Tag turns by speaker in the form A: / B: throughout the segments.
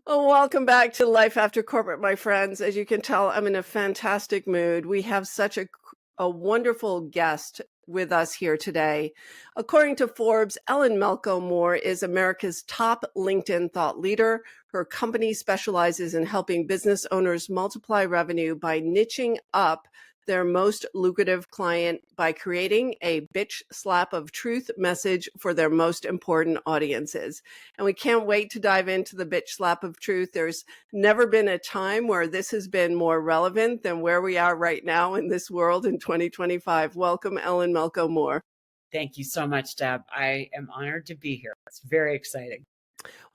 A: Oh, welcome back to Life After Corporate, my friends. As you can tell, I'm in a fantastic mood. We have such a wonderful guest with us here today. According to Forbes, Ellen Melko Moore is America's top LinkedIn thought leader. Her company specializes in helping business owners multiply revenue by niching up their most lucrative client by creating a bitch slap of truth message for their most important audiences. And we can't wait to dive into the bitch slap of truth. There's never been a time where this has been more relevant than where we are right now in this world in 2025. Welcome, Ellen Melko Moore.
B: Thank you so much, Deb. I am honored to be here. It's very exciting.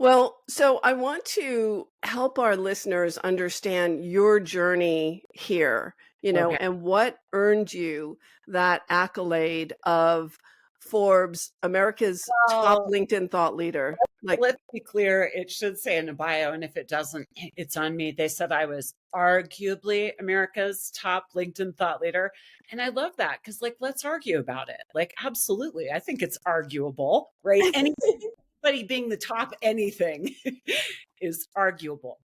A: Well, so I want to help our listeners understand your journey here,
B: Okay.
A: and what earned you that accolade of Forbes, America's top
B: Well,
A: LinkedIn thought leader.
B: let's be clear. It should say in the bio, and if it doesn't, it's on me. They said I was arguably America's top LinkedIn thought leader. And I love that because, let's argue about it. Absolutely. I think it's arguable, right? Anybody being the top anything is arguable.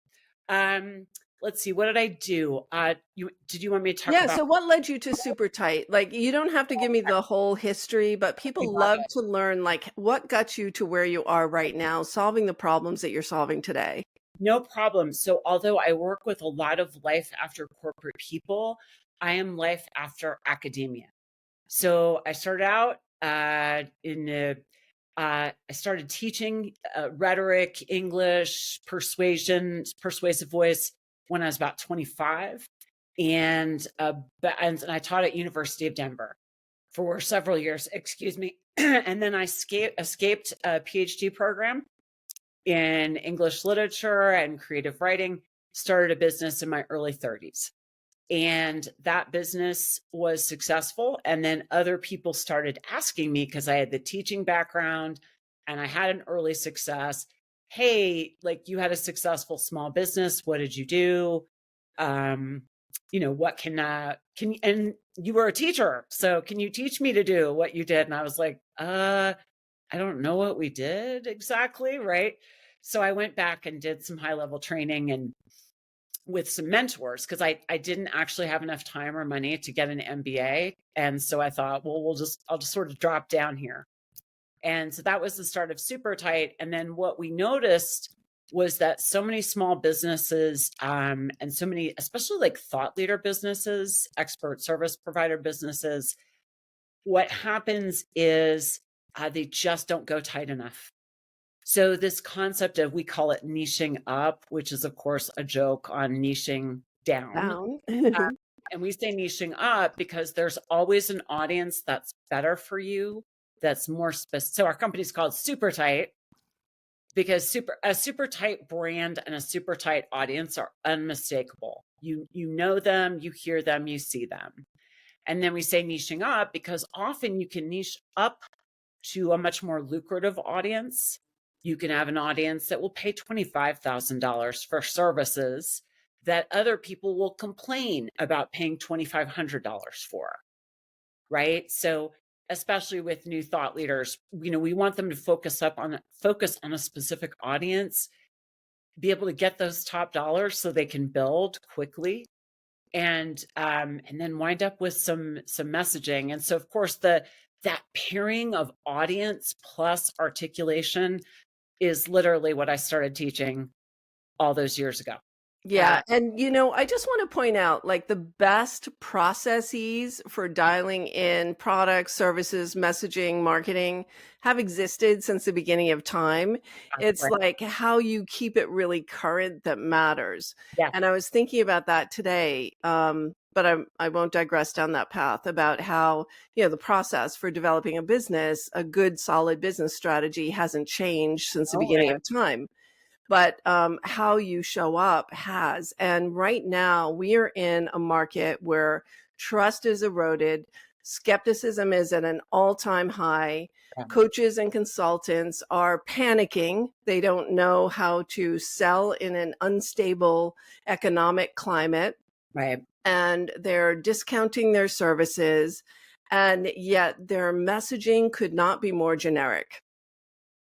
B: Let's see. What did I do? Did you want me to talk about?
A: So what led you to SuperTight? You don't have to give me the whole history, but people love to learn, what got you to where you are right now, solving the problems that you're solving today.
B: No problem. So, although I work with a lot of life after corporate people, I am life after academia. So, I started out I started teaching rhetoric, English, persuasion, persuasive voice when I was about 25, and I taught at University of Denver for several years. Excuse me, and then I escaped a PhD program in English literature and creative writing, started a business in my early 30s. And that business was successful. And then other people started asking me, because I had the teaching background and I had an early success. Hey, you had a successful small business. What did you do? What can you, and you were a teacher. So can you teach me to do what you did? And I was like, I don't know what we did exactly, right? So I went back and did some high-level training and with some mentors, because I didn't actually have enough time or money to get an MBA. And so I thought, well, I'll just sort of drop down here. And so that was the start of SuperTight. And then what we noticed was that so many small businesses and so many, especially thought leader businesses, expert service provider businesses, what happens is they just don't go tight enough. So this concept of, we call it niching up, which is of course a joke on niching down. And we say niching up because there's always an audience that's better for you, that's more specific. So our company's called SuperTight because a SuperTight brand and a SuperTight audience are unmistakable. You know them, you hear them, you see them. And then we say niching up because often you can niche up to a much more lucrative audience. You can have an audience that will pay $25,000 for services that other people will complain about paying $2,500 for, right? So especially with new thought leaders, we want them to focus on a specific audience, be able to get those top dollars so they can build quickly, and then wind up with some messaging. And so, of course, that pairing of audience plus articulation is literally what I started teaching all those years ago.
A: Yeah. And, I just want to point out, the best processes for dialing in products, services, messaging, marketing have existed since the beginning of time. It's
B: right.
A: How you keep it really current that matters.
B: Yeah.
A: And I was thinking about that today. But I won't digress down that path about how, the process for developing a business, a good, solid business strategy hasn't changed since the beginning of time. But how you show up has. And right now we are in a market where trust is eroded. Skepticism is at an all-time high.
B: Yeah.
A: Coaches and consultants are panicking. They don't know how to sell in an unstable economic climate.
B: Right.
A: And they're discounting their services. And yet their messaging could not be more generic.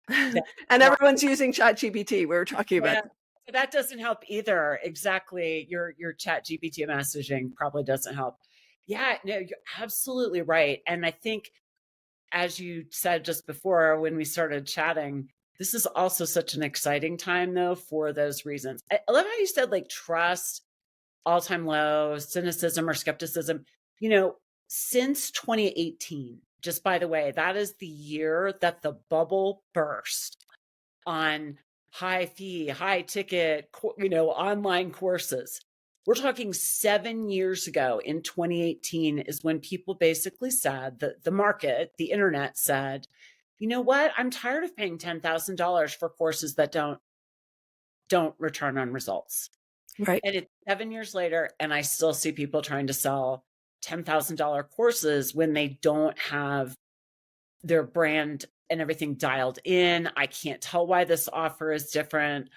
A: And everyone's using ChatGPT. We were talking about.
B: That doesn't help either. Exactly. Your chat GPT messaging probably doesn't help. Yeah, no, you're absolutely right. And I think, as you said just before when we started chatting, this is also such an exciting time though for those reasons. I love how you said like trust, all-time low, cynicism or skepticism. You know, since 2018, just by the way, that is the year that the bubble burst on high fee, high ticket, online courses. We're talking 7 years ago in 2018 is when people basically said that the market, the internet said, you know what? I'm tired of paying $10,000 for courses that don't return on results.
A: Right.
B: And it's 7 years later, and I still see people trying to sell $10,000 courses when they don't have their brand and everything dialed in. I can't tell why this offer is different.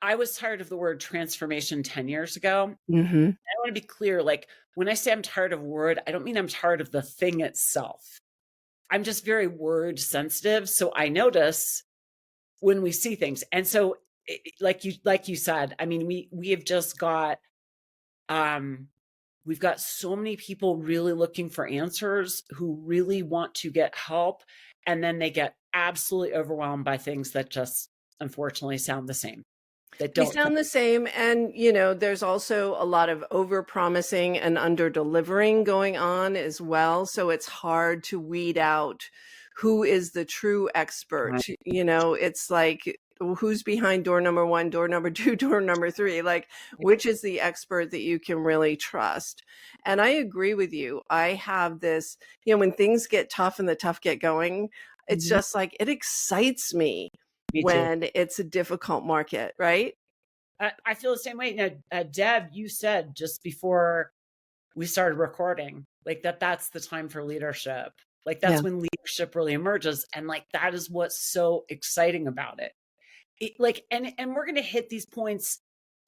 B: I was tired of the word transformation 10 years ago.
A: Mm-hmm.
B: I want to be clear. Like when I say I'm tired of a word, I don't mean I'm tired of the thing itself. I'm just very word sensitive. So I notice when we see things. And so like you said, I mean, we have just got, we've got so many people really looking for answers who really want to get help. And then they get absolutely overwhelmed by things that just unfortunately sound the same. That
A: They
B: don't.
A: sound the same. And, there's also a lot of over promising and under delivering going on as well. So it's hard to weed out who is the true expert. It's like, who's behind door number 1, door number 2, door number 3, like which is the expert that you can really trust. And I agree with you. I have this, when things get tough and the tough get going, it's just like, it excites me when it's a difficult market, right?
B: I feel the same way. Now, Deb, you said just before we started recording, like that's the time for leadership. Like that's when leadership really emerges. And like, that is what's so exciting about it. And we're going to hit these points.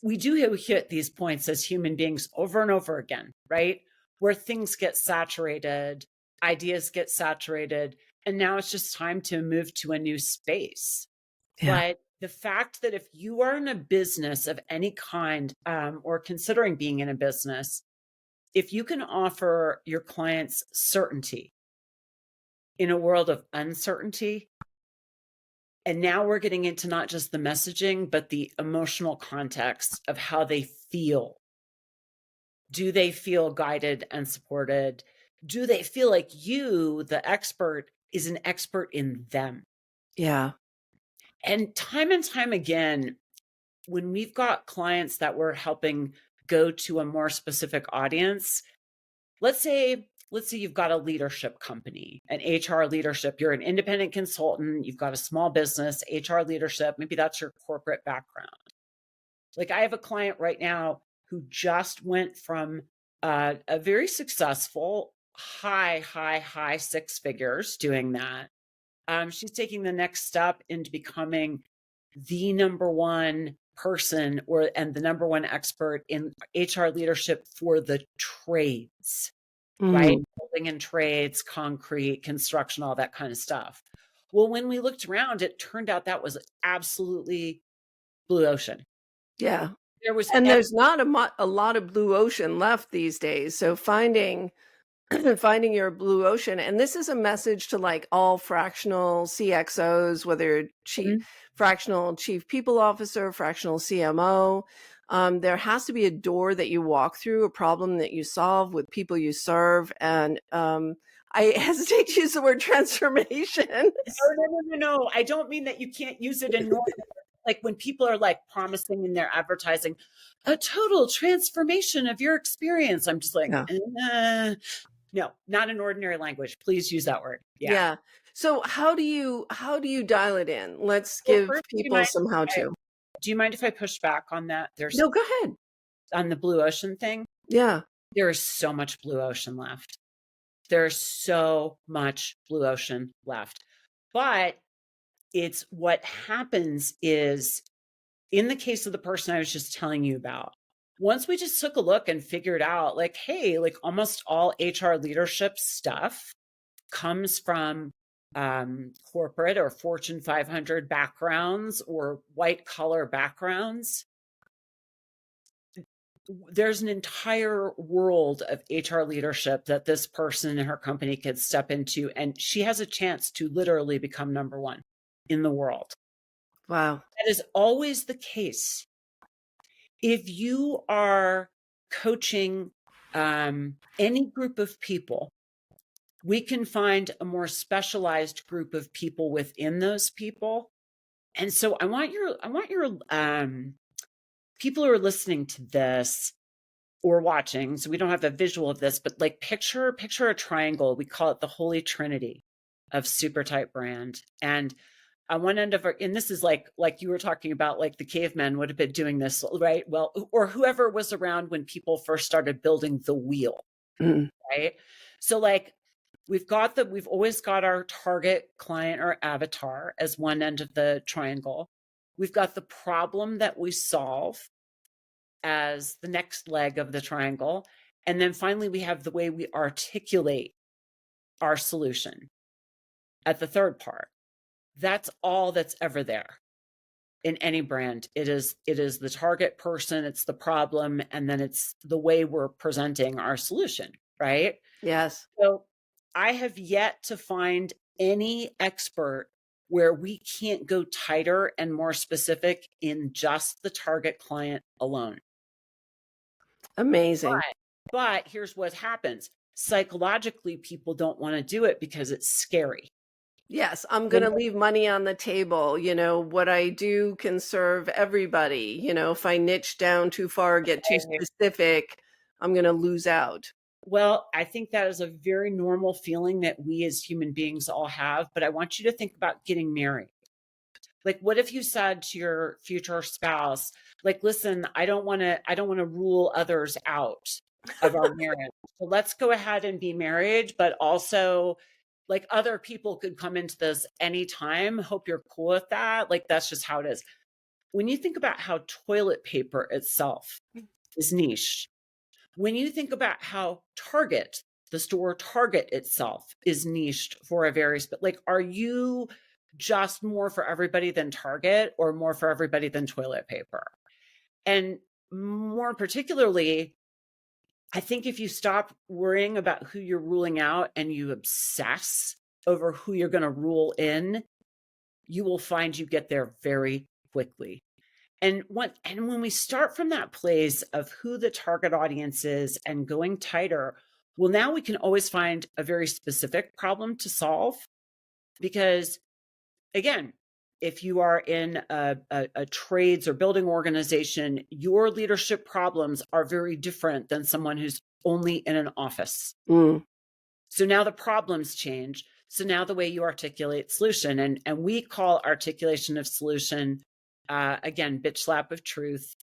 B: We do hit these points as human beings over and over again, right? Where things get saturated, ideas get saturated. And now it's just time to move to a new space.
A: Yeah.
B: But the fact that if you are in a business of any kind, or considering being in a business, if you can offer your clients certainty in a world of uncertainty, and now we're getting into not just the messaging, but the emotional context of how they feel. Do they feel guided and supported? Do they feel like you, the expert, is an expert in them?
A: Yeah.
B: And time again, when we've got clients that we're helping go to a more specific audience, let's say you've got a leadership company, an HR leadership, you're an independent consultant, you've got a small business, HR leadership, maybe that's your corporate background. Like I have a client right now who just went from a very successful high 6 figures doing that. She's taking the next step into becoming the number one person and the number one expert in HR leadership for the trades, right? Building and trades, concrete, construction, all that kind of stuff. Well, when we looked around, it turned out that was absolutely blue ocean.
A: Yeah. There's not a lot of blue ocean left these days. So finding your blue ocean, and this is a message to like all fractional CXOs, whether fractional chief people officer, fractional CMO, there has to be a door that you walk through, a problem that you solve with people you serve. And I hesitate to use the word transformation.
B: No. I don't mean that you can't use it in normal. Like when people are like promising in their advertising a total transformation of your experience, I'm just like, no, not in ordinary language. Please use that word.
A: Yeah. So how do you dial it in? Let's give people some how to.
B: Do you mind if I push back on that?
A: No, go ahead.
B: On the blue ocean thing.
A: Yeah.
B: There is so much blue ocean left. There's so much blue ocean left. But it's what happens is, in the case of the person I was just telling you about, once we just took a look and figured out like, hey, like almost all HR leadership stuff comes from corporate or Fortune 500 backgrounds or white collar backgrounds, there's an entire world of HR leadership that this person in her company could step into, and she has a chance to literally become number one in the world.
A: Wow.
B: That is always the case. If you are coaching any group of people, we can find a more specialized group of people within those people. And so I want your people who are listening to this or watching, so we don't have a visual of this, but like picture a triangle. We call it the Holy Trinity of SuperTight brand. And on one end of our, and this is like you were talking about, like the cavemen would have been doing this, right? Well, or whoever was around when people first started building the wheel, right? So like we've always got our target client or avatar as one end of the triangle. We've got the problem that we solve as the next leg of the triangle. And then finally, we have the way we articulate our solution at the third part. That's all that's ever there in any brand. It is the target person, it's the problem, and then it's the way we're presenting our solution, right?
A: Yes.
B: So I have yet to find any expert where we can't go tighter and more specific in just the target client alone.
A: Amazing.
B: But here's what happens. Psychologically, people don't want to do it because it's scary.
A: Yes, I'm going to leave money on the table. What I do can serve everybody. If I niche down too far, get too specific, I'm going to lose out.
B: Well, I think that is a very normal feeling that we as human beings all have. But I want you to think about getting married. Like, what if you said to your future spouse, like, listen, I don't want to rule others out of our marriage. So let's go ahead and be married, but also like other people could come into this anytime. Hope you're cool with that. Like, that's just how it is. When you think about how toilet paper itself is niche, when you think about how Target, the store Target itself, is niched for a very like, are you just more for everybody than Target or more for everybody than toilet paper? And more particularly, I think if you stop worrying about who you're ruling out and you obsess over who you're going to rule in, you will find you get there very quickly. And when we start from that place of who the target audience is and going tighter, well, now we can always find a very specific problem to solve. Because again, if you are in a trades or building organization, your leadership problems are very different than someone who's only in an office. So now the problems change. So now the way you articulate solution, and we call articulation of solution, again, bitch slap of truth.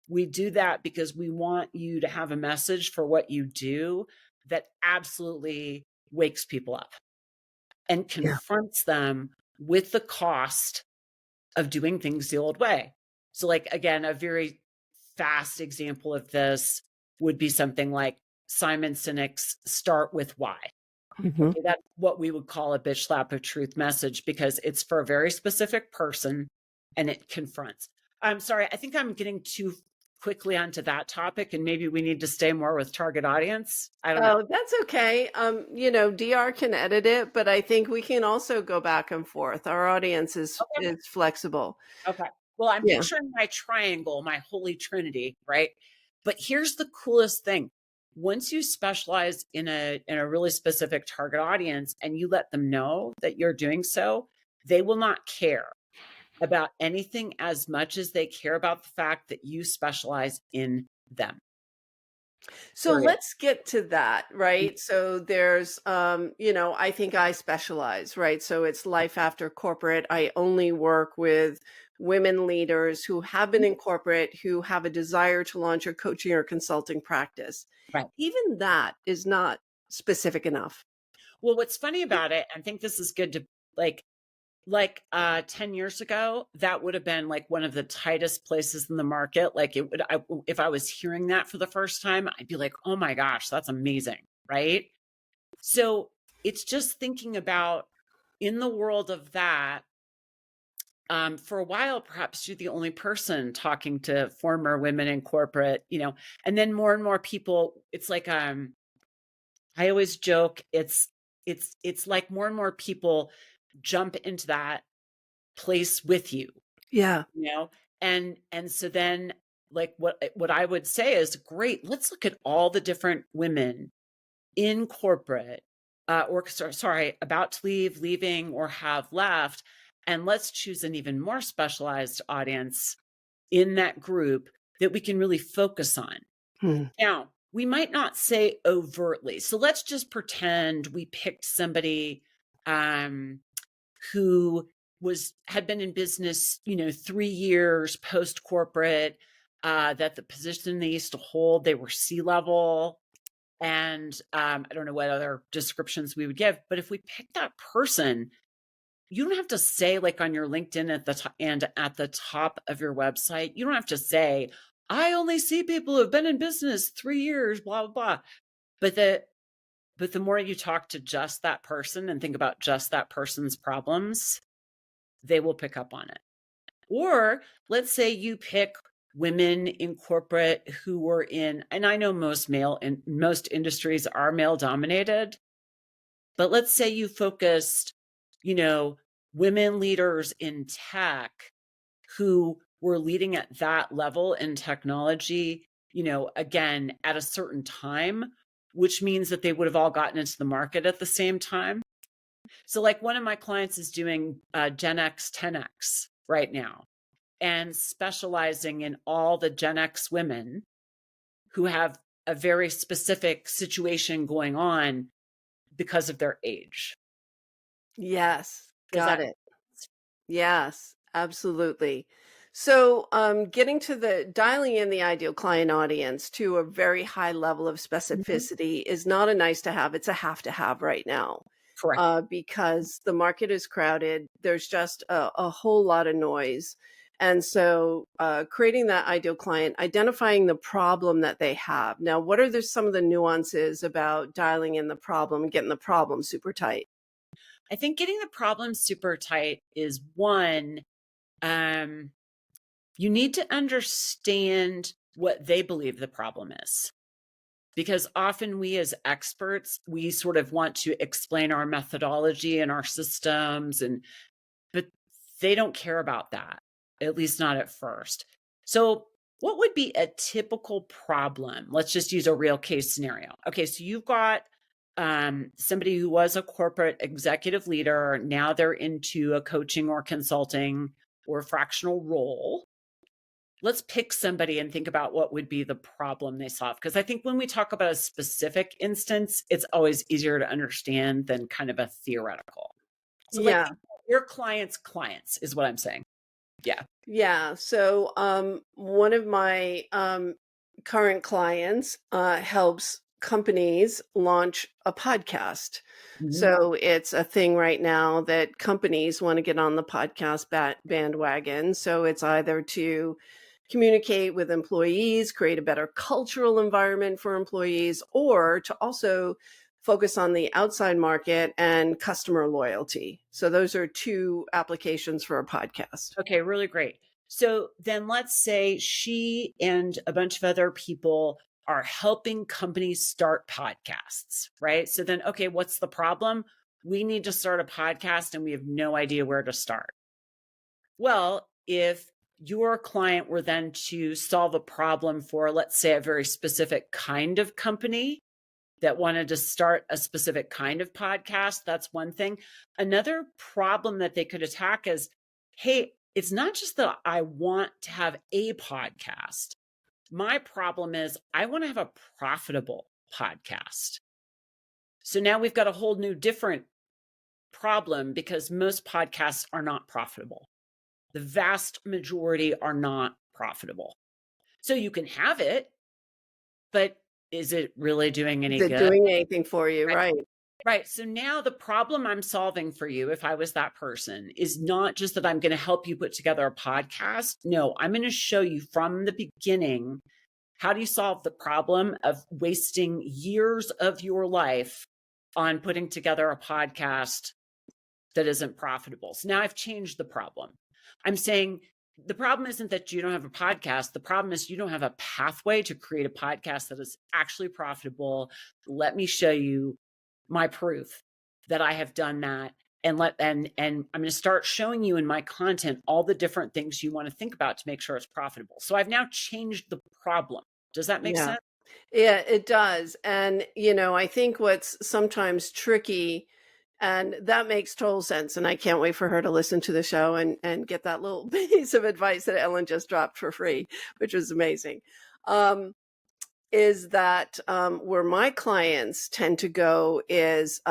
B: We do that because we want you to have a message for what you do that absolutely wakes people up and confronts them with the cost of doing things the old way. So like, again, a very fast example of this would be something like Simon Sinek's Start With Why. Okay, that's what we would call a bitch slap of truth message because it's for a very specific person and it confronts. I'm sorry, I think I'm getting too quickly onto that topic and maybe we need to stay more with target audience. I don't know.
A: That's okay. DR can edit it, but I think we can also go back and forth. Our audience is flexible.
B: Okay. Well, I'm picturing my triangle, my holy trinity, right? But here's the coolest thing. Once you specialize in a really specific target audience and you let them know that you're doing so, they will not care about anything as much as they care about the fact that you specialize in them.
A: So let's get to that, right? So there's, I think I specialize, right? So it's life after corporate. I only work with women leaders who have been in corporate, who have a desire to launch a coaching or consulting practice.
B: Right.
A: Even that is not specific enough.
B: Well, what's funny about it, I think this is good to like 10 years ago, that would have been like one of the tightest places in the market. Like if I was hearing that for the first time, I'd be like, oh my gosh, that's amazing. Right. So it's just thinking about in the world of that, for a while, perhaps you're the only person talking to former women in corporate, and then more and more people, it's like, I always joke, it's like more and more people jump into that place with you,
A: Yeah.
B: and so then, like, what I would say is, great, let's look at all the different women in corporate, or sorry, about to leave, leaving, or have left, and let's choose an even more specialized audience in that group that we can really focus on.
A: Hmm.
B: Now, we might not say overtly, so let's just pretend we picked somebody who had been in business, 3 years post corporate, that the position they used to hold, they were C-level, and I don't know what other descriptions we would give, but if we pick that person, you don't have to say, like, on your LinkedIn at the top and at the top of your website, you don't have to say, I only see people who have been in business 3 years, blah, blah, blah. But the more you talk to just that person and think about just that person's problems, they will pick up on it. Or let's say you pick women in corporate who were in, and I know most industries are male dominated, but let's say you focused, women leaders in tech who were leading at that level in technology, again, at a certain time, which means that they would have all gotten into the market at the same time. So, like, one of my clients is doing Gen X, 10X right now, and specializing in all the Gen X women who have a very specific situation going on because of their age.
A: Yes.
B: Does
A: Got
B: that
A: it. Yes, absolutely. So, getting to dialing in the ideal client audience to a very high level of
B: Mhm.
A: specificity is not a nice to have, it's a have to have right now.
B: Correct.
A: Because the market is crowded. There's just a whole lot of noise. And so, creating that ideal client, identifying the problem that they have. Now, what are some of the nuances about dialing in the problem and getting the problem super tight?
B: I think getting the problem super tight is one, you need to understand what they believe the problem is. Because often we as experts, we sort of want to explain our methodology and our systems, but they don't care about that, at least not at first. So what would be a typical problem? Let's just use a real case scenario. Okay, so you've got somebody who was a corporate executive leader. Now they're into a coaching or consulting or fractional role. Let's pick somebody and think about what would be the problem they solve. Because I think when we talk about a specific instance, it's always easier to understand than kind of a theoretical. So, like,
A: Yeah.
B: your clients is what I'm saying. Yeah.
A: Yeah. So, one of my current clients helps companies launch a podcast.
B: Mhm.
A: So, it's a thing right now that companies want to get on the podcast bandwagon. So, it's either to communicate with employees, create a better cultural environment for employees, or to also focus on the outside market and customer loyalty. So, those are two applications for a podcast.
B: Okay, really great. So then let's say she and a bunch of other people are helping companies start podcasts, right? So then, okay, what's the problem? We need to start a podcast and we have no idea where to start. Well, if your client were then to solve a problem for, let's say, a very specific kind of company that wanted to start a specific kind of podcast, that's one thing. Another problem that they could attack is, hey, it's not just that I want to have a podcast. My problem is I want to have a profitable podcast. So now we've got a whole new different problem because most podcasts are not profitable. The vast majority are not profitable. So you can have it, but is it really doing any
A: Is it
B: good?
A: doing anything for you?
B: Right.
A: Right.
B: Right. So now the problem I'm solving for you, if I was that person, is not just that I'm going to help you put together a podcast. No, I'm going to show you from the beginning, how do you solve the problem of wasting years of your life on putting together a podcast that isn't profitable. So now I've changed the problem. I'm saying the problem isn't that you don't have a podcast. The problem is you don't have a pathway to create a podcast that is actually profitable. Let me show you my proof that I have done that. And I'm going to start showing you in my content all the different things you want to think about to make sure it's profitable. So I've now changed the problem. Does that make sense?
A: Yeah, it does. And, I think what's sometimes tricky, and that makes total sense. And I can't wait for her to listen to the show and get that little piece of advice that Ellen just dropped for free, which was amazing. Is that where my clients tend to go is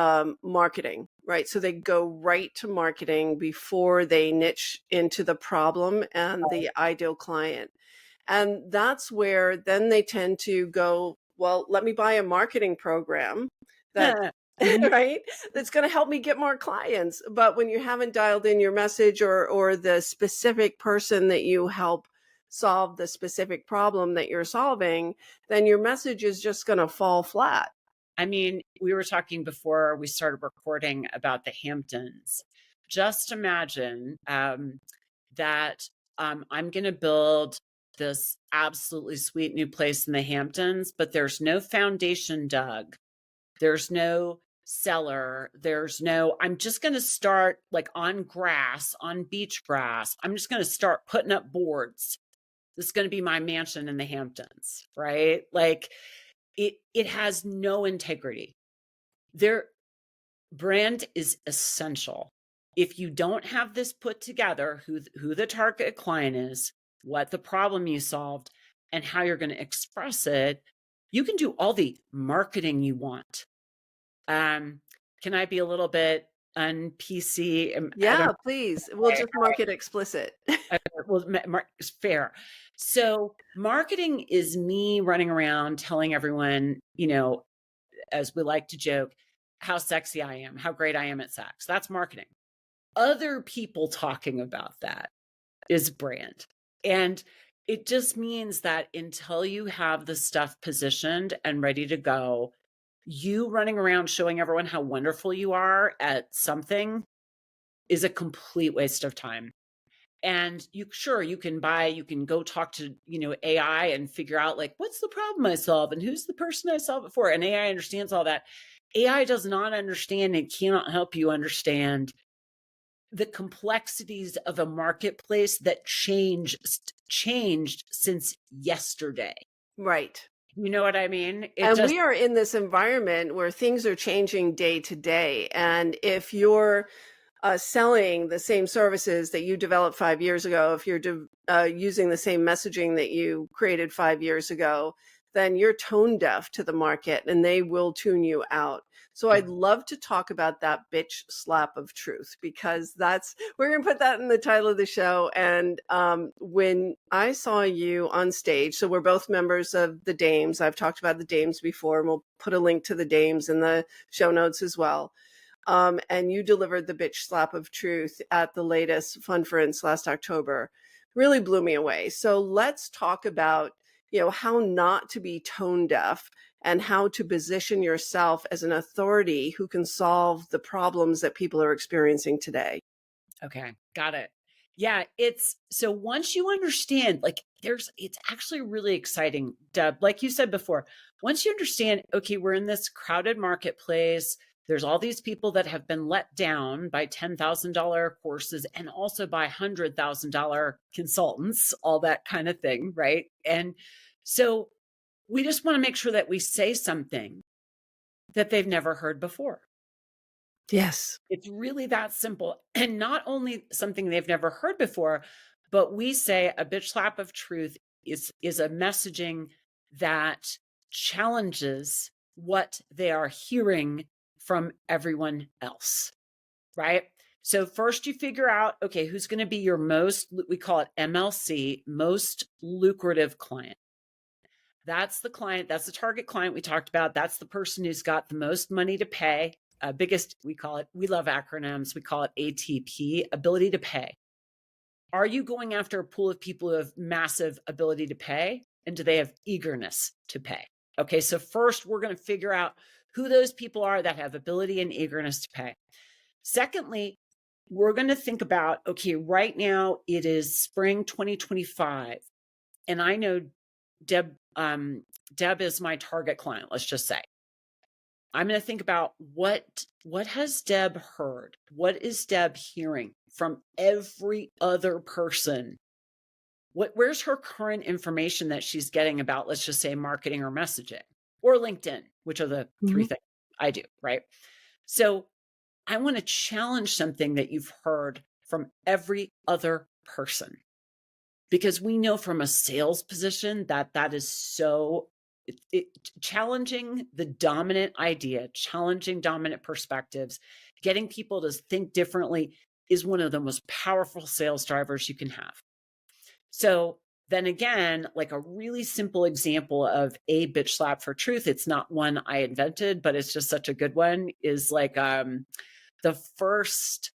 A: marketing, right? So they go right to marketing before they niche into the problem and the ideal client. And that's where then they tend to go, well, let me buy a marketing program that, right, that's going to help me get more clients. But when you haven't dialed in your message or the specific person that you help solve the specific problem that you're solving, then your message is just going to fall flat.
B: I mean, we were talking before we started recording about the Hamptons. Just imagine that I'm going to build this absolutely sweet new place in the Hamptons, but there's no foundation dug. There's no cellar. I'm just going to start like on grass, on beach grass. I'm just going to start putting up boards. This is going to be my mansion in the Hamptons, right? Like it has no integrity. Their brand is essential. If you don't have this put together, who the target client is, what the problem you solved, and how you're going to express it, you can do all the marketing you want. Can I be a little bit un-PC?
A: Yeah, please. We'll just mark it explicit.
B: Well, it's fair. So marketing is me running around telling everyone, as we like to joke, how sexy I am, how great I am at sex. That's marketing. Other people talking about that is brand. And it just means that until you have the stuff positioned and ready to go, you running around showing everyone how wonderful you are at something is a complete waste of time. And you can go talk to, AI and figure out like, what's the problem I solve and who's the person I solve it for? And AI understands all that. AI does not understand and cannot help you understand the complexities of a marketplace that changed since yesterday.
A: Right.
B: You know what I mean?
A: We are in this environment where things are changing day to day. And if you're selling the same services that you developed 5 years ago, if you're using the same messaging that you created 5 years ago, then you're tone deaf to the market and they will tune you out. So I'd love to talk about that bitch slap of truth, because we're going to put that in the title of the show. And when I saw you on stage, so we're both members of the Dames. I've talked about the Dames before, and we'll put a link to the Dames in the show notes as well. And you delivered the bitch slap of truth at the latest Funference last October. Really blew me away. So let's talk about, how not to be tone deaf and how to position yourself as an authority who can solve the problems that people are experiencing today.
B: Okay, got it. Yeah, so once you understand, like it's actually really exciting, Deb, like you said before, once you understand, okay, we're in this crowded marketplace. There's all these people that have been let down by $10,000 courses and also by $100,000 consultants, all that kind of thing, right? And so we just want to make sure that we say something that they've never heard before.
A: Yes.
B: It's really that simple. And not only something they've never heard before, but we say a bitch slap of truth is a messaging that challenges what they are hearing from everyone else, right? So first you figure out, okay, who's going to be your we call it MLC, most lucrative client. That's the client, that's the target client we talked about. That's the person who's got the most money to pay. We love acronyms. We call it ATP, ability to pay. Are you going after a pool of people who have massive ability to pay? And do they have eagerness to pay? Okay, so first we're going to figure out who those people are that have ability and eagerness to pay. Secondly, we're going to think about, okay, right now it is spring 2025. And I know Deb, Deb is my target client, let's just say. I'm going to think about what has Deb heard? What is Deb hearing from every other person? Where's her current information that she's getting about, let's just say, marketing or messaging or LinkedIn, which are the three things I do, right? So I want to challenge something that you've heard from every other person, because we know from a sales position that that is so challenging the dominant idea, challenging dominant perspectives, getting people to think differently is one of the most powerful sales drivers you can have. So then again, like a really simple example of a bitch slap for truth, it's not one I invented, but it's just such a good one, is like the first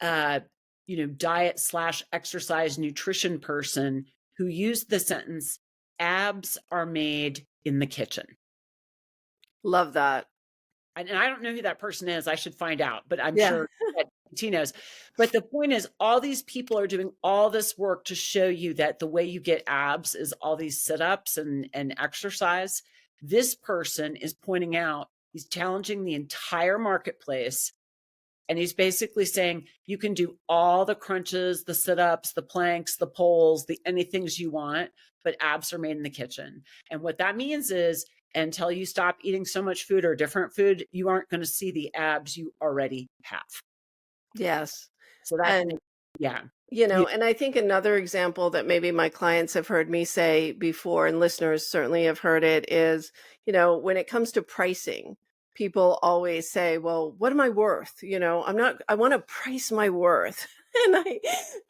B: diet/exercise nutrition person who used the sentence, abs are made in the kitchen.
A: Love that.
B: And I don't know who that person is. I should find out, but I'm sure that T knows. But the point is, all these people are doing all this work to show you that the way you get abs is all these sit-ups and exercise. This person is pointing out, he's challenging the entire marketplace. And he's basically saying, you can do all the crunches, the sit-ups, the planks, the poles, the anything you want, but abs are made in the kitchen. And what that means is, until you stop eating so much food or different food, you aren't going to see the abs you already have.
A: Yes.
B: So that's, yeah.
A: And I think another example that maybe my clients have heard me say before, and listeners certainly have heard it, is, when it comes to pricing, people always say, well, what am I worth? I want to price my worth. And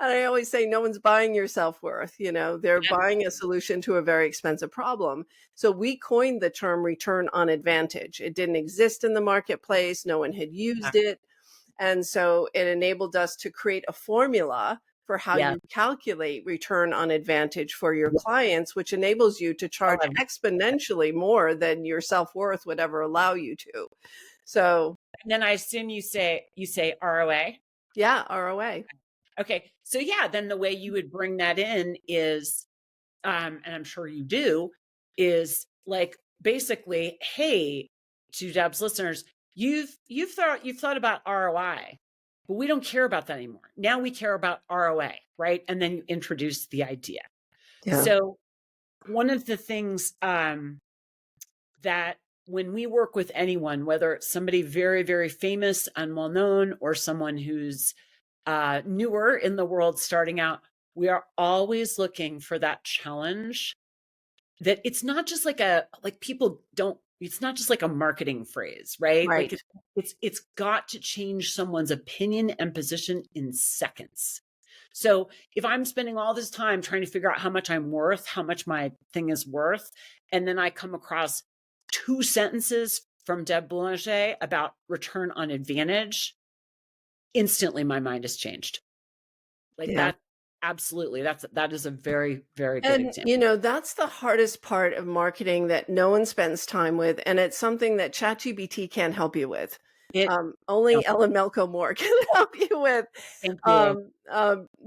A: I always say, no one's buying your self-worth. They're buying a solution to a very expensive problem. So we coined the term return on advantage. It didn't exist in the marketplace. No one had used it. And so it enabled us to create a formula for how you calculate return on advantage for your clients, which enables you to charge exponentially more than your self-worth would ever allow you to. So,
B: and then I assume you say ROA.
A: Yeah, ROA.
B: Okay. So then the way you would bring that in is, and I'm sure you do, is like basically, hey, to Deb's listeners, you've thought about ROI, but we don't care about that anymore. Now we care about ROA, right? And then you introduce the idea. Yeah. So one of the things that when we work with anyone, whether it's somebody very, very famous and well-known or someone who's newer in the world starting out, we are always looking for that challenge, that it's not just it's not just like a marketing phrase, right? Like it's got to change someone's opinion and position in seconds. So if I'm spending all this time trying to figure out how much I'm worth, how much my thing is worth, and then I come across 2 sentences from Deb Boulanger about return on advantage, instantly my mind has changed. That. Absolutely. That is a very, very good example.
A: That's the hardest part of marketing that no one spends time with. And it's something that ChatGPT can't help you with. Only Ellen Melko Moore can help you with.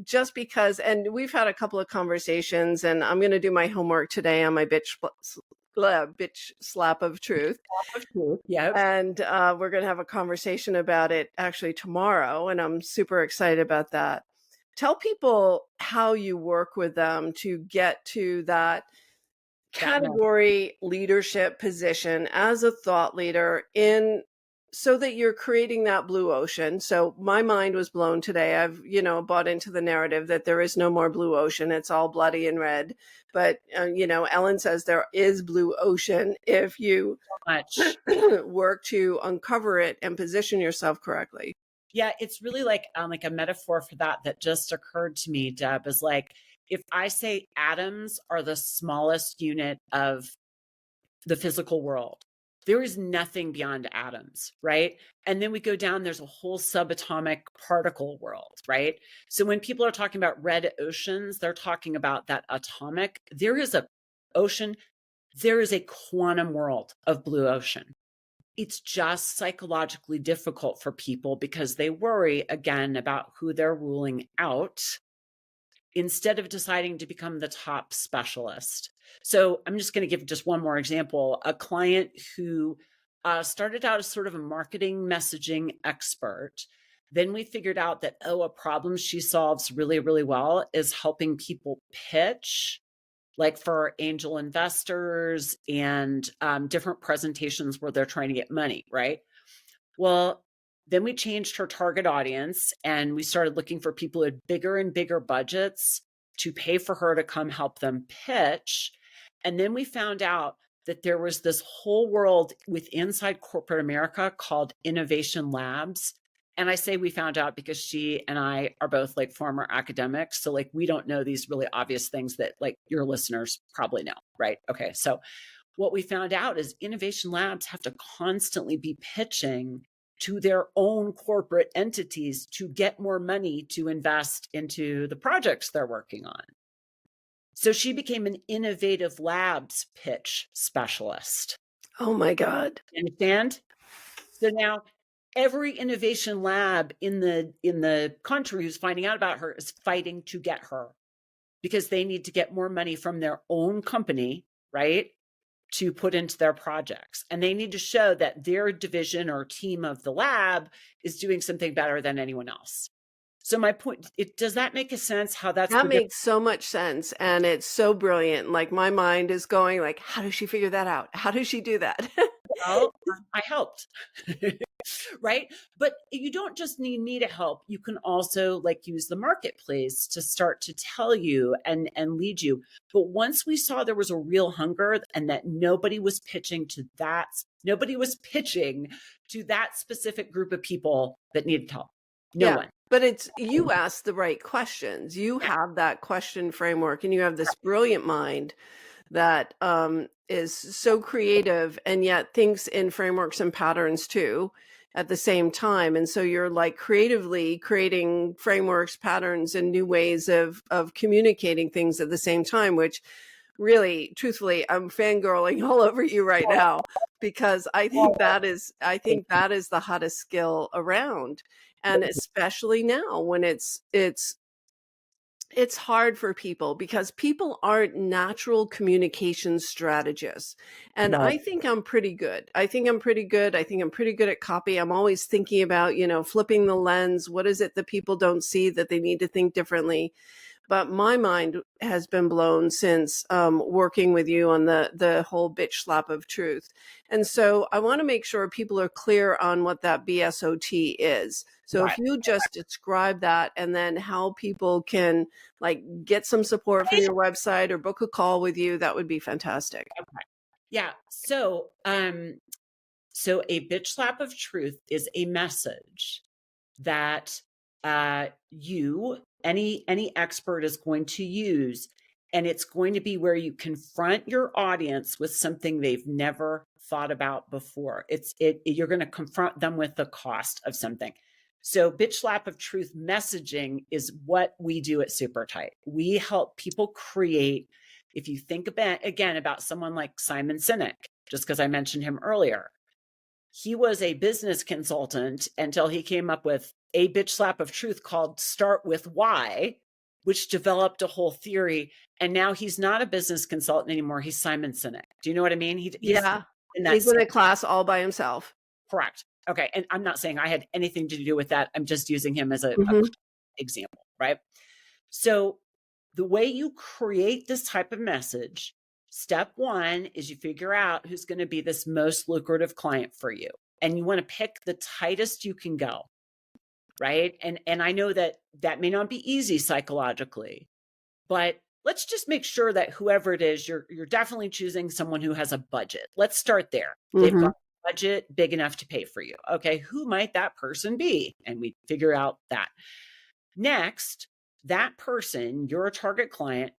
A: Just because, and we've had a couple of conversations, and I'm going to do my homework today on my bitch slap of truth.
B: Yeah.
A: And we're going to have a conversation about it actually tomorrow. And I'm super excited about that. Tell people how you work with them to get to that category leadership position as a thought leader, so that you're creating that blue ocean. So my mind was blown today. I've, bought into the narrative that there is no more blue ocean. It's all bloody and red. But, Ellen says there is blue ocean if you work to uncover it and position yourself correctly.
B: Yeah, it's really like a metaphor for that just occurred to me, Deb, is like, if I say atoms are the smallest unit of the physical world, there is nothing beyond atoms, right? And then we go down, there's a whole subatomic particle world, right? So when people are talking about red oceans, they're talking about that atomic. There is a ocean, there is a quantum world of blue ocean. it's just psychologically difficult for people because they worry again about who they're ruling out instead of deciding to become the top specialist. So I'm just going to give just one more example. A client who started out as sort of a marketing messaging expert. Then we figured out that, a problem she solves really, really well is helping people pitch, like for angel investors and different presentations where they're trying to get money, right? Well, then we changed her target audience and we started looking for people who had bigger and bigger budgets to pay for her to come help them pitch. And then we found out that there was this whole world with inside corporate America called innovation labs. And I say we found out because she and I are both like former academics. So like we don't know these really obvious things that like your listeners probably know, right? Okay. So what we found out is innovation labs have to constantly be pitching to their own corporate entities to get more money to invest into the projects they're working on. So she became an innovative labs pitch specialist.
A: Oh my God.
B: You understand? So now every innovation lab in the country who's finding out about her is fighting to get her because they need to get more money from their own company, right? To put into their projects. And they need to show that their division or team of the lab is doing something better than anyone else. So my point, does that make a sense how that's
A: That makes so much sense. And it's so brilliant. Like my mind is going like, how does she figure that out? How does she do that?
B: Well, I helped. Right? But you don't just need me to help. You can also like use the marketplace to start to tell you and lead you. But once we saw there was a real hunger and that nobody was pitching to that specific group of people that needed help. No one.
A: But it's, you ask the right questions. You have that question framework and you have this brilliant mind that is so creative and yet thinks in frameworks and patterns too at the same time. And so you're like creatively creating frameworks, patterns, and new ways of communicating things at the same time, which really, truthfully, I'm fangirling all over you right now because I think that is the hottest skill around. And especially now when it's hard for people because people aren't natural communication strategists. And I think I'm pretty good. I think I'm pretty good at copy. I'm always thinking about, flipping the lens. What is it that people don't see that they need to think differently? But my mind has been blown since working with you on the whole bitch slap of truth. And so I want to make sure people are clear on what that BSOT is. So if you just describe that and then how people can like get some support from your website or book a call with you, that would be fantastic.
B: Okay. Yeah. So a bitch slap of truth is a message that any expert is going to use, and it's going to be where you confront your audience with something they've never thought about before. You're going to confront them with the cost of something. So bitch slap of truth messaging is what we do at SuperTight. We help people create, if you think about someone like Simon Sinek, just because I mentioned him earlier, he was a business consultant until he came up with a bitch slap of truth called Start With Why, which developed a whole theory. And now he's not a business consultant anymore. He's Simon Sinek. Do you know what I mean? He's in
A: a class all by himself.
B: Correct. Okay. And I'm not saying I had anything to do with that. I'm just using him as a example, right? So the way you create this type of message, step one is you figure out who's going to be this most lucrative client for you. And you want to pick the tightest you can go, right? And I know that may not be easy psychologically, but let's just make sure that whoever it is, you're definitely choosing someone who has a budget. Let's start there. They've got a budget big enough to pay for you. Okay, who might that person be? And we figure out that. Next, that person, your target client,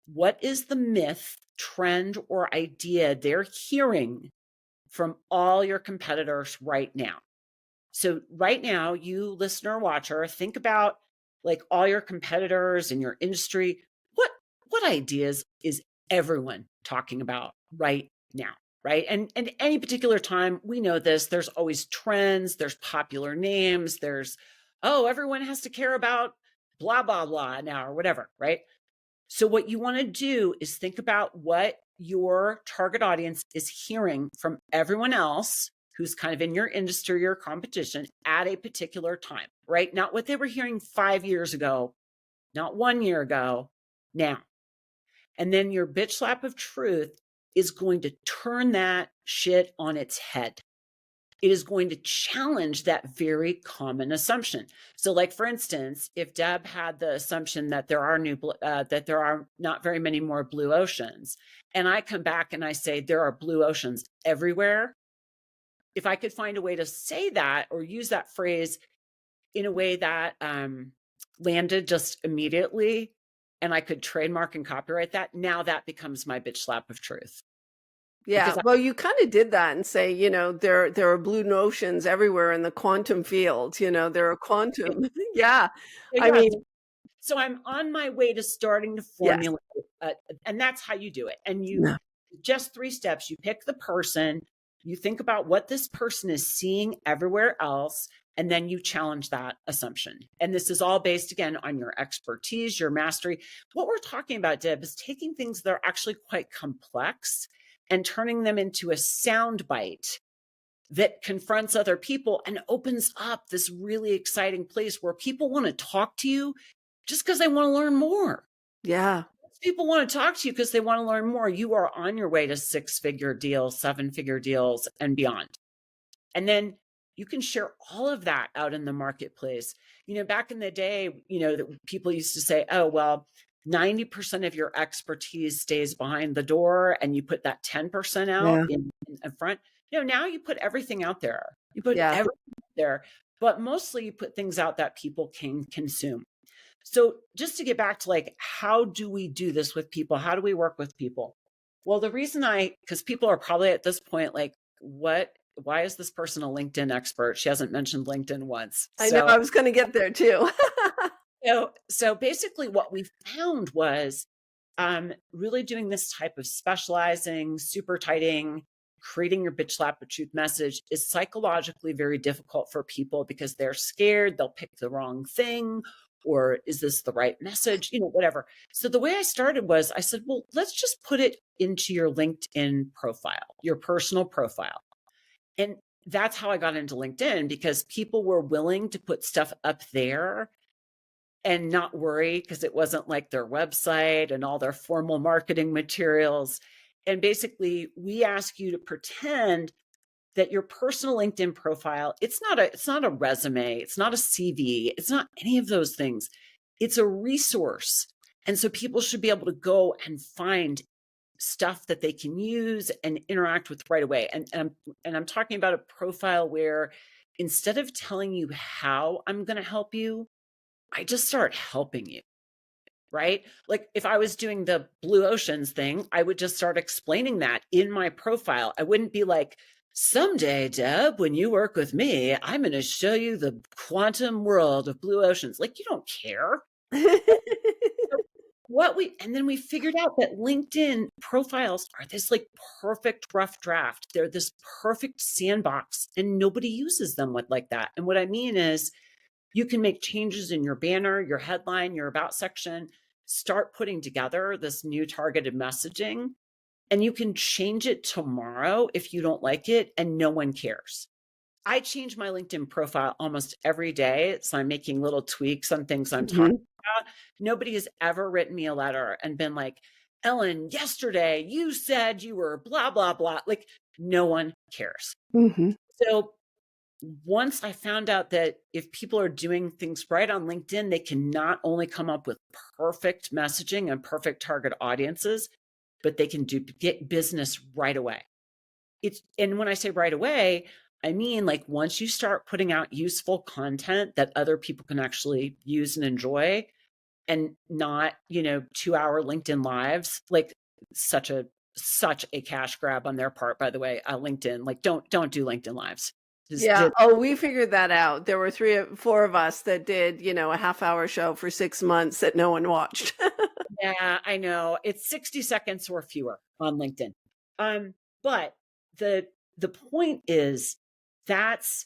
B: what is the myth, trend, or idea they're hearing from all your competitors right now? So right now, you listener, watcher, think about like all your competitors in your industry. What ideas is everyone talking about right now? right? And any particular time, we know this, there's always trends, there's popular names, there's, oh, everyone has to care about blah, blah, blah now or whatever, right? So what you want to do is think about what your target audience is hearing from everyone else who's kind of in your industry or competition at a particular time, right? Not what they were hearing 5 years ago, not 1 year ago, now. And then your bitch slap of truth is going to turn that shit on its head. It is going to challenge that very common assumption. So, like for instance, if Deb had the assumption that there are not very many more blue oceans, and I come back and I say there are blue oceans everywhere, if I could find a way to say that or use that phrase in a way that landed just immediately, and I could trademark and copyright that, now that becomes my bitch slap of truth.
A: Yeah,
B: Because
A: well, you kind of did that and say, there are blue notions everywhere in the quantum field. There are quantum. Yeah, I
B: yeah,
A: mean,
B: so I'm on my way to starting to
A: yes.
B: formulate, and that's how you do it. And you
A: Yeah.
B: just 3 steps. You pick the person, you think about what this person is seeing everywhere else, and then you challenge that assumption. And this is all based again on your expertise, your mastery. What we're talking about, Deb, is taking things that are actually quite complex and turning them into a sound bite that confronts other people and opens up this really exciting place where people want to talk to you just because they want to learn more.
A: Yeah.
B: People want to talk to you because they want to learn more. You are on your way to 6-figure deals, 7-figure deals, and beyond. And then you can share all of that out in the marketplace. Back in the day, that people used to say, oh, well, 90% of your expertise stays behind the door and you put that 10% out
A: Yeah.
B: in front. Now you put everything out there. You put
A: Yeah.
B: everything out there, but mostly you put things out that people can consume. So just to get back to how do we do this with people? How do we work with people? Well, the reason because people are probably at this point, like, why is this person a LinkedIn expert? She hasn't mentioned LinkedIn once.
A: I know I was going to get there too.
B: So basically what we found was really doing this type of specializing, super tighting, creating your bitch slap of truth message is psychologically very difficult for people because they're scared they'll pick the wrong thing, or is this the right message, whatever. So the way I started was I said, well, let's just put it into your LinkedIn profile, your personal profile. And that's how I got into LinkedIn, because people were willing to put stuff up there and not worry because it wasn't like their website and all their formal marketing materials. And basically, we ask you to pretend that your personal LinkedIn profile, it's not a resume, it's not a CV, it's not any of those things. It's a resource. And so people should be able to go and find stuff that they can use and interact with right away. And I'm talking about a profile where instead of telling you how I'm going to help you, I just start helping you, right? Like if I was doing the blue oceans thing, I would just start explaining that in my profile. I wouldn't be like, someday, Deb, when you work with me, I'm going to show you the quantum world of blue oceans. Like, you don't care. And then we figured out that LinkedIn profiles are this like perfect rough draft. They're this perfect sandbox and nobody uses them like that. And what I mean is you can make changes in your banner, your headline, your about section, start putting together this new targeted messaging, and you can change it tomorrow if you don't like it and no one cares. I change my LinkedIn profile almost every day. So I'm making little tweaks on things I'm talking about. Nobody has ever written me a letter and been like, Ellen, yesterday you said you were blah, blah, blah. Like no one cares. So once I found out that if people are doing things right on LinkedIn, they can not only come up with perfect messaging and perfect target audiences, but they can get business right away. And when I say right away, I mean, like once you start putting out useful content that other people can actually use and enjoy, and not, 2-hour LinkedIn lives, like such a cash grab on their part, by the way, LinkedIn, like don't do LinkedIn lives.
A: Yeah. Oh, we figured that out. There were 4 of us that did, a half-hour show for 6 months that no one watched.
B: Yeah, I know. It's 60 seconds or fewer on LinkedIn. But the point is, that's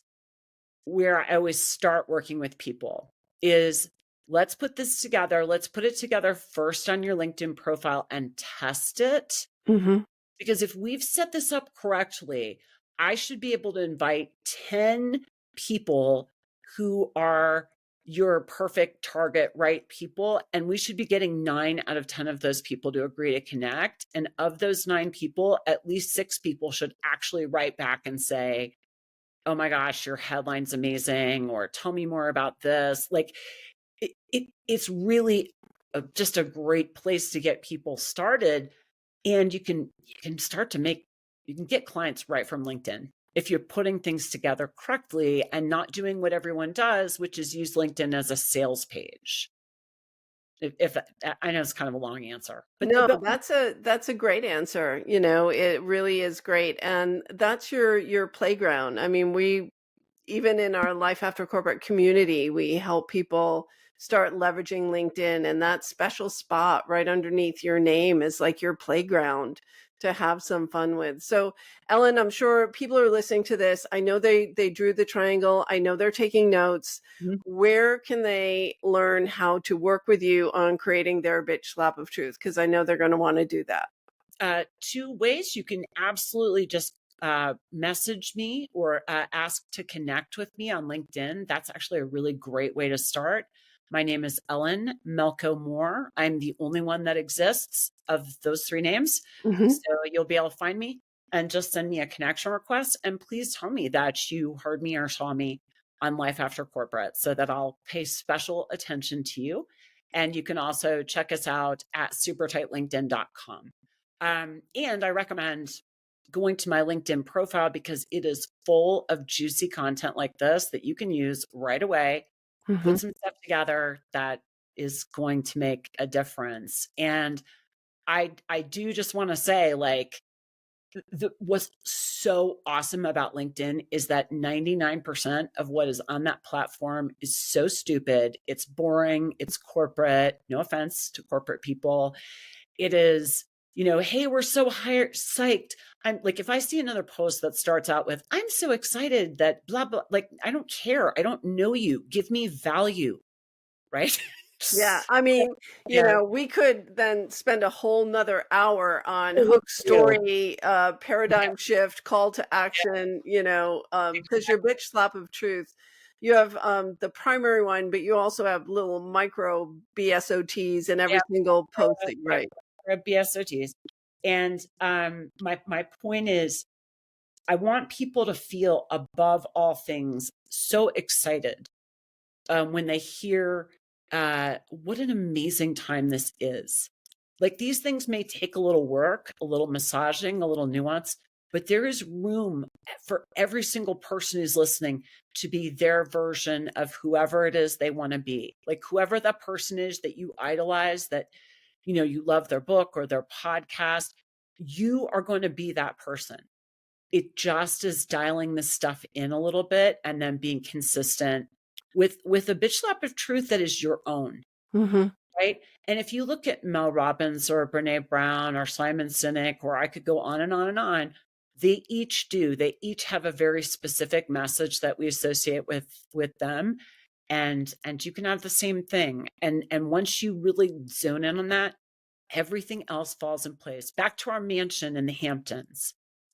B: where I always start working with people is, let's put this together. Let's put it together first on your LinkedIn profile and test it.
A: Mm-hmm.
B: Because if we've set this up correctly, I should be able to invite 10 people who are your perfect target, right people. And we should be getting 9 out of 10 of those people to agree to connect. And of those 9 people, at least 6 people should actually write back and say, oh my gosh, your headline's amazing, or tell me more about this. Like it's really just a great place to get people started. And you can start to you can get clients right from LinkedIn if you're putting things together correctly and not doing what everyone does, which is use LinkedIn as a sales page. If I know it's kind of a long answer,
A: No,
B: but
A: that's a great answer. It really is great. And that's your playground. I mean, we even in our Life After Corporate community, we help people start leveraging LinkedIn, and that special spot right underneath your name is like your playground to have some fun with. So, Ellen, I'm sure people are listening to this. I know they drew the triangle. I know they're taking notes.
B: Mhm.
A: Where can they learn how to work with you on creating their bitch slap of truth? Because I know they're going to want to do that.
B: 2 ways. You can absolutely just message me or ask to connect with me on LinkedIn. That's actually a really great way to start. My name is Ellen Melko Moore. I'm the only one that exists of those 3 names.
A: Mm-hmm.
B: So you'll be able to find me and just send me a connection request. And please tell me that you heard me or saw me on Life After Corporate so that I'll pay special attention to you. And you can also check us out at supertightlinkedin.com. And I recommend going to my LinkedIn profile because it is full of juicy content like this that you can use right away,
A: Mm-hmm.
B: put some stuff together that is going to make a difference. And I do just want to say, like, what's so awesome about LinkedIn is that 99% of what is on that platform is so stupid. It's boring. It's corporate. No offense to corporate people. It is, hey, we're so psyched. I'm like, if I see another post that starts out with, I'm so excited that blah, blah, like, I don't care. I don't know you. Give me value, right?
A: Yeah, I mean,
B: Yeah.
A: we could then spend a whole nother hour on
B: Oh,
A: hook
B: you.
A: story,
B: Yeah,
A: paradigm shift, call to action, because your
B: exactly.
A: bitch slap of truth, you have the primary one, but you also have little micro BSOTs in every
B: Yeah,
A: single post that you
B: my
A: write.
B: BSOTs. And my point is, I want people to feel above all things so excited when they hear what an amazing time this is. Like, these things may take a little work, a little massaging, a little nuance, but there is room for every single person who's listening to be their version of whoever it is they want to be. Like, whoever that person is that you idolize, that you love their book or their podcast, you are going to be that person. It just is dialing this stuff in a little bit and then being consistent with a bitch slap of truth that is your own,
A: Mm-hmm.
B: right? And if you look at Mel Robbins or Brene Brown or Simon Sinek, or I could go on and on and on, they each have a very specific message that we associate with them. And you can have the same thing. And once you really zone in on that, everything else falls in place. Back to our mansion in the Hamptons,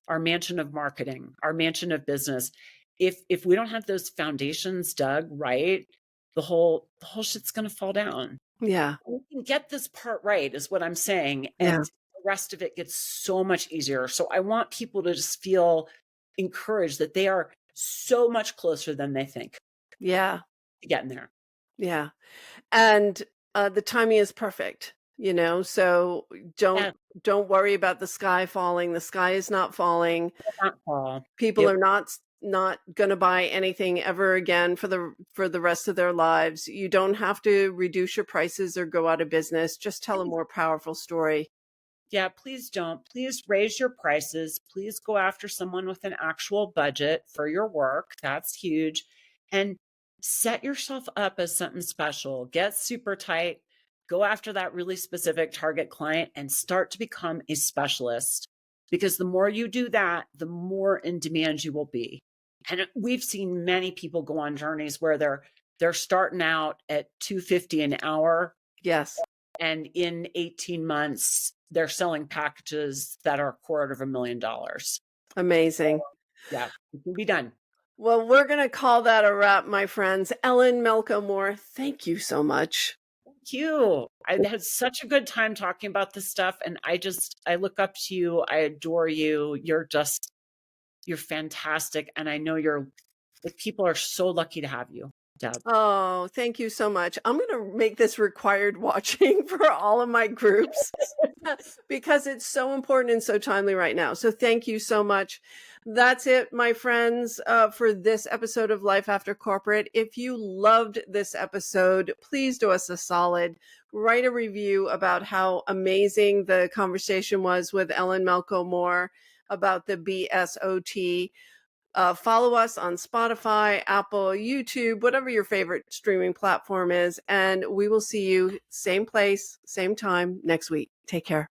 B: our mansion of marketing, our mansion of business. If we don't have those foundations dug right, the whole shit's going to fall down.
A: Yeah,
B: We can get this part right, is what I'm saying,
A: yeah,
B: and the rest of it gets so much easier. So I want people to just feel encouraged that they are so much closer than they think
A: yeah,
B: to getting there.
A: yeah. And the timing is perfect, so don't
B: Yeah,
A: don't worry about the sky falling. The sky is not falling.
B: not fall.
A: People
B: It
A: are not going to buy anything ever again for the rest of their lives. You don't have to reduce your prices or go out of business. Just tell a more powerful story.
B: Yeah, please don't. Please raise your prices. Please go after someone with an actual budget for your work. That's huge. And set yourself up as something special. Get super tight. Go after that really specific target client and start to become a specialist. because the more you do that, the more in demand you will be. And we've seen many people go on journeys where they're starting out at $250 an hour.
A: Yes.
B: And in 18 months, they're selling packages that are $250,000.
A: Amazing.
B: Yeah, it can be done.
A: Well, we're going to call that a wrap, my friends. Ellen Melko Moore, thank you so much.
B: Thank you. I had such a good time talking about this stuff. And I look up to you. I adore you. You're fantastic. And I know people are so lucky to have you, Deb.
A: Oh, thank you so much. I'm going to make this required watching for all of my groups because it's so important and so timely right now. So thank you so much. That's it, my friends, for this episode of Life After Corporate. If you loved this episode, please do us a solid. Write a review about how amazing the conversation was with Ellen Melko Moore about the BSOT. Follow us on Spotify, Apple, YouTube, whatever your favorite streaming platform is. And we will see you same place, same time next week. Take care.